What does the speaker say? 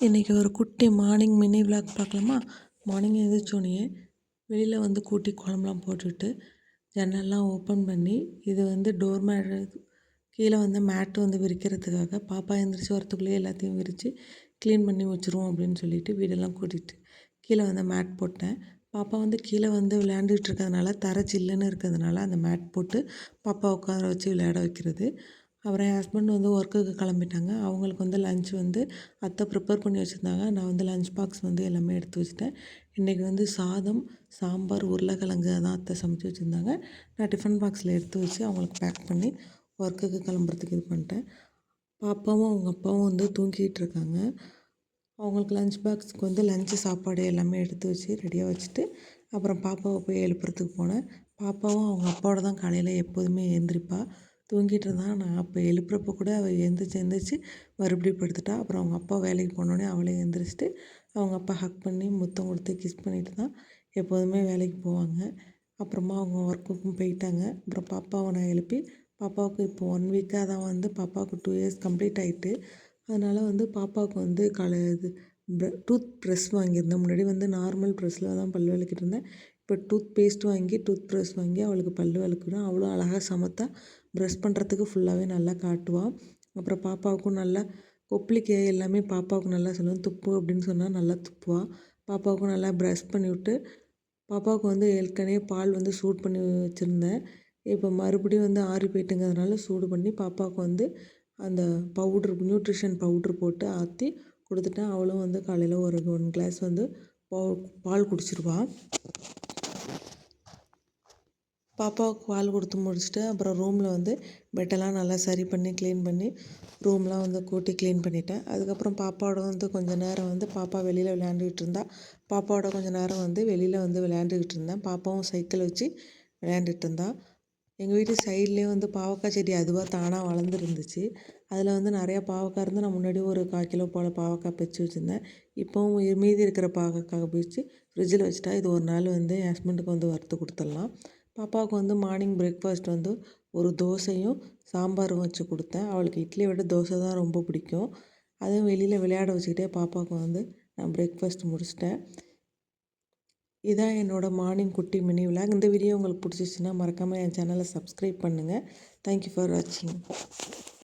இன்றைக்கி ஒரு குட்டி மார்னிங் மினி விளாக் பார்க்கலாமா? மார்னிங் எழுந்திரிச்சோடனே வெளியில் வந்து கூட்டி குழம்புலாம் போட்டுட்டு ஜன்னல்லாம் ஓப்பன் பண்ணி இது வந்து டோர் மேட் கீழே வந்து மேட்டு வந்து விரிக்கிறதுக்காக பாப்பா எழுந்திரிச்சி வரத்துக்குள்ளேயே எல்லாத்தையும் விரித்து க்ளீன் பண்ணி வச்சுருவோம் அப்படின்னு சொல்லிட்டு வீடெல்லாம் கூட்டிகிட்டு கீழே வந்து மேட் போட்டேன். பாப்பா வந்து கீழே வந்து விளையாண்டுட்டு இருக்கிறதுனால தரை சில்லுன்னு இருக்கிறதுனால அந்த மேட் போட்டு பாப்பா உட்கார வச்சு விளையாட வைக்கிறது. அப்புறம் என் ஹஸ்பண்ட் வந்து ஒர்க்குக்கு கிளம்பிட்டாங்க. அவங்களுக்கு வந்து லன்ச் வந்து அத்தை ப்ரிப்பேர் பண்ணி வச்சுருந்தாங்க. நான் வந்து லன்ச் பாக்ஸ் வந்து எல்லாமே எடுத்து வச்சுட்டேன். இன்றைக்கி வந்து சாதம், சாம்பார், உருளைக்கிழங்கு அதான் அத்தை சமைச்சு வச்சுருந்தாங்க. நான் டிஃபன் பாக்ஸில் எடுத்து வச்சு அவங்களுக்கு பேக் பண்ணி ஒர்க்குக்கு கிளம்புறதுக்கு இது பண்ணிட்டேன். பாப்பாவும் அவங்க அப்பாவும் வந்து தூங்கிட்டு இருக்காங்க. அவங்களுக்கு லன்ச் பாக்ஸுக்கு வந்து லஞ்சு சாப்பாடு எல்லாமே எடுத்து வச்சு ரெடியாக வச்சுட்டு அப்புறம் பாப்பாவை போய் எழுப்புறதுக்கு போனேன். பாப்பாவும் அவங்க அப்பாவோட தான் காலையில் எப்போதுமே எழுந்திரிப்பா. தூங்கிட்டு இருந்தா. நான் அப்போ எழுப்புறப்போ கூட அவள் எந்திரிச்சு மறுபடியும் படுத்துட்டா. அப்புறம் அவங்க அப்பா வேலைக்கு போனோடனே அவளே எந்திரிச்சிட்டு அவங்க அப்பா ஹக் பண்ணி முத்தம் கொடுத்து கிஸ் பண்ணிட்டு தான் எப்போதுமே வேலைக்கு போவாங்க. அப்புறமா அவங்க ஒர்க்குக்கும் போயிட்டாங்க. அப்புறம் பாப்பாவை நான் எழுப்பி பாப்பாவுக்கு இப்போ 1 வீக்காக தான் வந்து பாப்பாவுக்கு 2 இயர்ஸ் கம்ப்ளீட் ஆகிட்டு. அதனால் வந்து பாப்பாவுக்கு வந்து இது டூத் ப்ரஷ் வாங்கியிருந்தேன். முன்னாடி வந்து நார்மல் ப்ரஷ்ஷில் தான் பல் விளக்கிட்டு இருந்தேன். இப்போ டூத் பேஸ்ட் வாங்கி டூத் ப்ரஷ் வாங்கி அவளுக்கு பல் விளக்குறேன். அவ்வளோ அழகாக சமத்தா ப்ரஷ் பண்ணுறதுக்கு ஃபுல்லாகவே நல்லா காட்டுவாள். அப்புறம் பாப்பாவுக்கும் நல்லா கொப்பளிக்க எல்லாமே பாப்பாவுக்கு நல்லா சொல்லுவேன். துப்பு அப்படின்னு சொன்னால் நல்லா துப்புவாள். பாப்பாவுக்கும் நல்லா ப்ரஷ் பண்ணிவிட்டு பாப்பாவுக்கு வந்து ஏற்கனவே பால் வந்து சூடு பண்ணி வச்சுருந்தேன். இப்போ மறுபடியும் வந்து ஆறி போயிட்டுங்கிறதுனால சூடு பண்ணி பாப்பாவுக்கு வந்து அந்த பவுட்ரு நியூட்ரிஷன் பவுட்ரு போட்டு ஆற்றி கொடுத்துட்டேன். அவளும் வந்து காலையில் ஒரு 1 கிளாஸ் வந்து பால் குடிச்சிருவாள். பாப்பாவுக்கு பால் கொடுத்து முடிச்சுட்டு அப்புறம் ரூமில் வந்து பெட்டெல்லாம் நல்லா சரி பண்ணி க்ளீன் பண்ணி ரூம்லாம் வந்து கூட்டி க்ளீன் பண்ணிட்டேன். அதுக்கப்புறம் பாப்பாவோட வந்து கொஞ்சம் நேரம் வந்து பாப்பா வெளியில் விளையாண்டுக்கிட்டு இருந்தா. பாப்பாவோட கொஞ்சம் நேரம் வந்து வெளியில் வந்து விளையாண்டுக்கிட்டு இருந்தேன். பாப்பாவும் சைக்கிள் வச்சு விளையாண்டுட்டு இருந்தா. எங்கள் வீட்டு சைட்லேயே வந்து பாவக்காய் செடி அதுவாக தானாக வளர்ந்துருந்துச்சு. அதில் வந்து நிறையா பாவக்காய் இருந்து நான் முன்னாடி ஒரு 1/4 கிலோ போல் பாவக்காய் பறிச்சு வச்சுருந்தேன். இப்போவும் மீதி இருக்கிற பாவக்காய் பறித்து ஃப்ரிட்ஜில் வச்சுட்டா இது ஒரு நாள் வந்து என் ஹஸ்பண்டுக்கு வந்து வறுத்து கொடுத்துடலாம். பாப்பாவுக்கு வந்து மார்னிங் பிரேக்ஃபாஸ்ட் வந்து ஒரு தோசையும் சாம்பாரும் வச்சு கொடுத்தேன். அவளுக்கு இட்லியை விட தோசை தான் ரொம்ப பிடிக்கும். அதுவும் வெளியில் விளையாட வச்சுக்கிட்டே பாப்பாவுக்கு வந்து நான் பிரேக்ஃபாஸ்ட் முடிச்சிட்டேன். இதான் என்னோடய மார்னிங் குட்டி மினி விலாக். இந்த வீடியோ உங்களுக்கு பிடிச்சிச்சின்னா மறக்காமல் என் சேனலை சப்ஸ்கிரைப் பண்ணுங்கள். தேங்க்யூ ஃபார் வாட்சிங்.